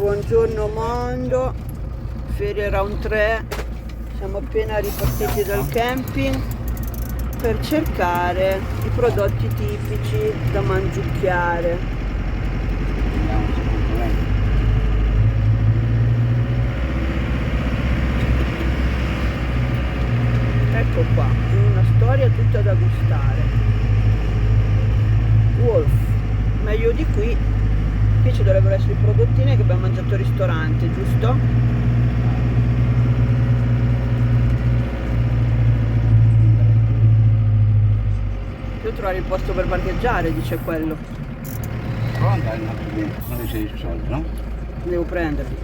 Buongiorno mondo, ferie round 3, siamo appena ripartiti dal camping per cercare i prodotti tipici da mangiucchiare. Ecco qua, una storia tutta da gustare. Wolf, meglio di qui. Qui ci dovrebbero essere i prodottini che abbiamo mangiato al ristorante, giusto? Devo trovare il posto per parcheggiare, dice quello. Però andare un attimo, non sei i soldi, no? Devo prenderli.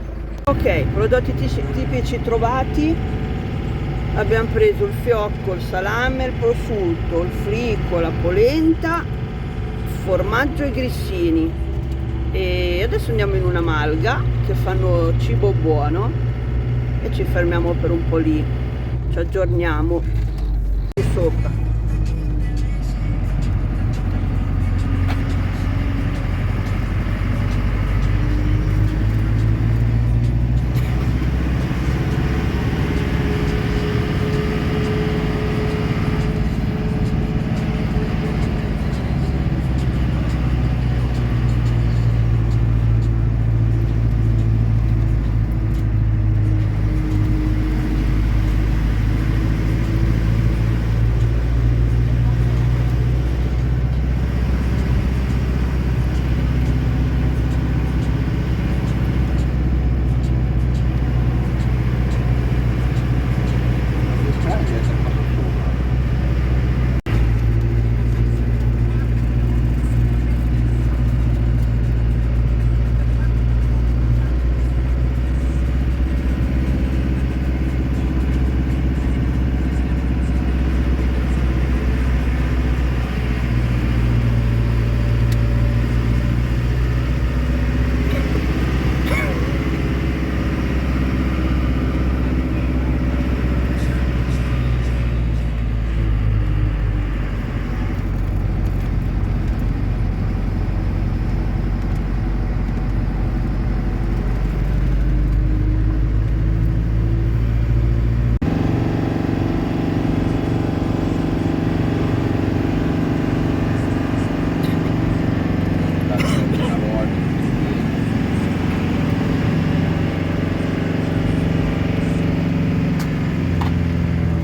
Ok, prodotti tipici trovati. Abbiamo preso il fiocco, il salame, il prosciutto, il frico, la polenta, il formaggio e i grissini. E adesso andiamo in una malga che fanno cibo buono e ci fermiamo per un po' lì, ci aggiorniamo di sopra.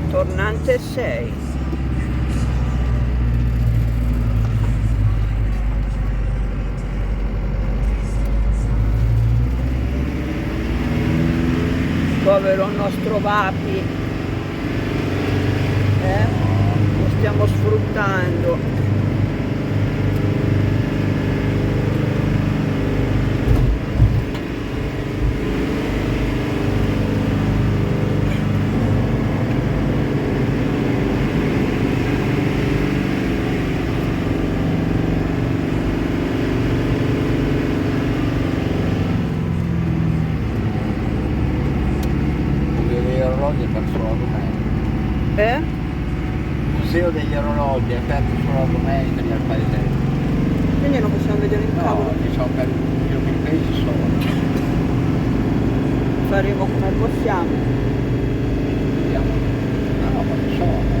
Tornante 6. Povero nostro Vapi, lo stiamo sfruttando. Museo degli orologi è aperto solo la domenica nel paese. Quindi non possiamo vedere il cavolo? No, ci sono per i pesi solo. Faremo come possiamo. Vediamo. No, ma ci sono.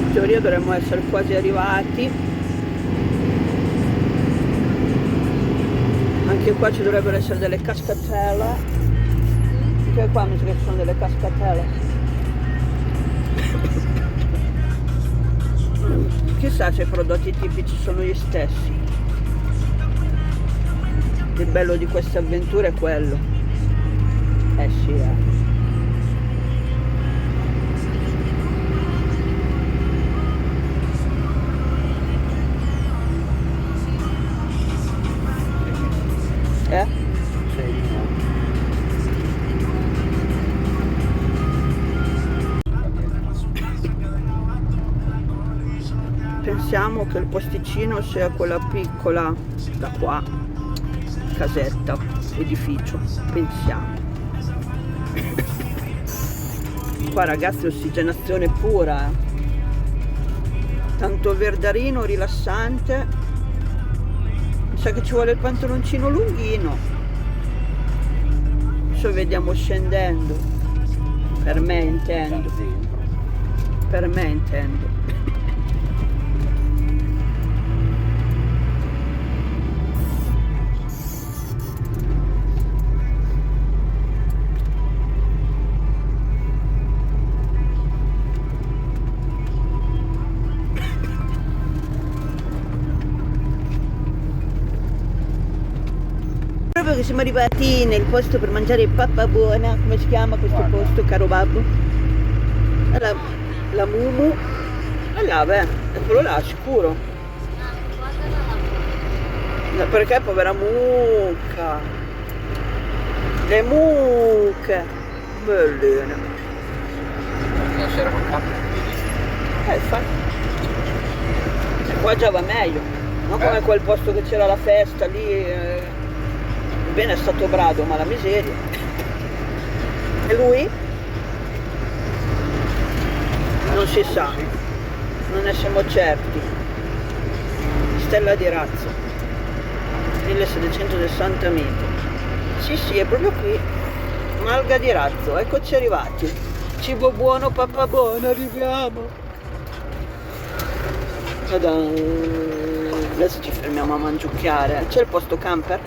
In teoria dovremmo essere quasi arrivati. Anche qua ci dovrebbero essere delle cascatelle. Anche qua mi sa che ci sono delle cascatelle. Chissà se i prodotti tipici sono gli stessi. Il bello di queste avventure è quello. Sì, pensiamo che il posticino sia quella piccola da qua, casetta, edificio, pensiamo. Qua ragazzi, ossigenazione pura, tanto verdarino rilassante. Mi sa che ci vuole il pantaloncino lunghino. Adesso vediamo scendendo, per me intendo, per me intendo. Proprio che siamo arrivati nel posto per mangiare pappa buona, come si chiama questo posto, caro babbo? La Mumu, là, beh, è quello là, sicuro. Perché povera mucca, le mucche, belline. La sera con capo. Infatti. Qua già va meglio, non come quel posto che c'era la festa lì. Bene, è stato brado, ma la miseria. E lui? Non si sa, non ne siamo certi. Stella di Razzo, 1760 metri. Sì, sì, è proprio qui. Malga di Razzo, eccoci arrivati. Cibo buono, papà buono, arriviamo. Adesso ci fermiamo a mangiucchiare. C'è il posto camper?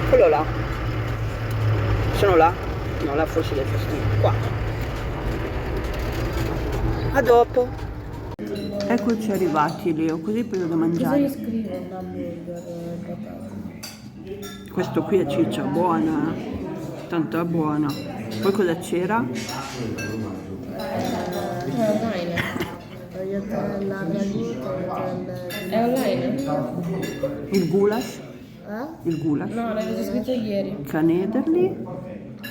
Quello là. Sono là? No, là forse dai fastidio. Qua. A dopo. Eccoci arrivati, Leo, così prendo da mangiare. Cosa scrive un hamburger patata? Questo qui è ciccia, buona, tanto è buona. Poi cosa c'era? È online. È online? Il goulash? Il goulash? No, l'avevo scritto ieri. Canederli?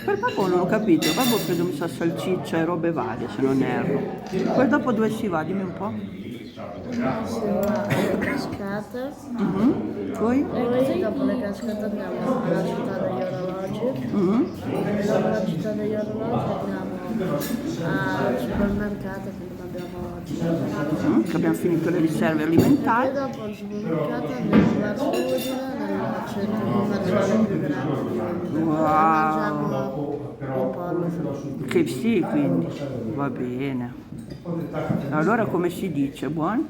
Per babbo non ho capito, babbo credo mi sa salsiccia e robe varie se non erro. Poi dopo dove si va? Dimmi un po'. Si va alle cascate, Poi? poi dopo le cascate andiamo alla città degli orologi, e dopo la città degli orologi andiamo al supermercato che non abbiamo oggi. Che abbiamo finito le riserve E alimentari. dopo il supermercato andiamo verso Udine, nel centro commerciale più grande di Udine. Wow. E mangiamo il pollo. Che sì, quindi. Va bene. Allora come si dice? Buon?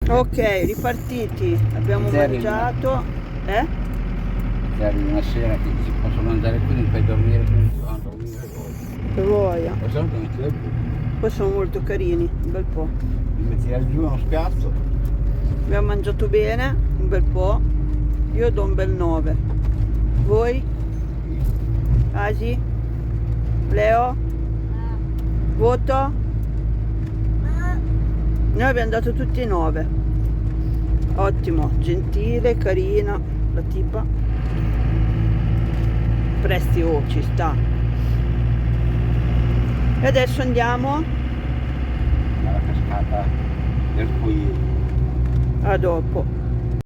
Ok, ripartiti. Abbiamo mangiato. Che arrivi una sera che si posso mangiare qui, non puoi dormire qui, quando dormire poi. Che voglia. Lo so che metti giù, Poi sono molto carini, un bel po'. li metti giù a uno spiazzo. Abbiamo mangiato bene, un bel po'. Io do un bel 9. Voi? Asi? Leo? Voto? Noi abbiamo dato tutti 9. Ottimo, gentile, carina la tipa. Presti, oh, ci sta. E adesso andiamo Alla cascata del Cuir. a dopo.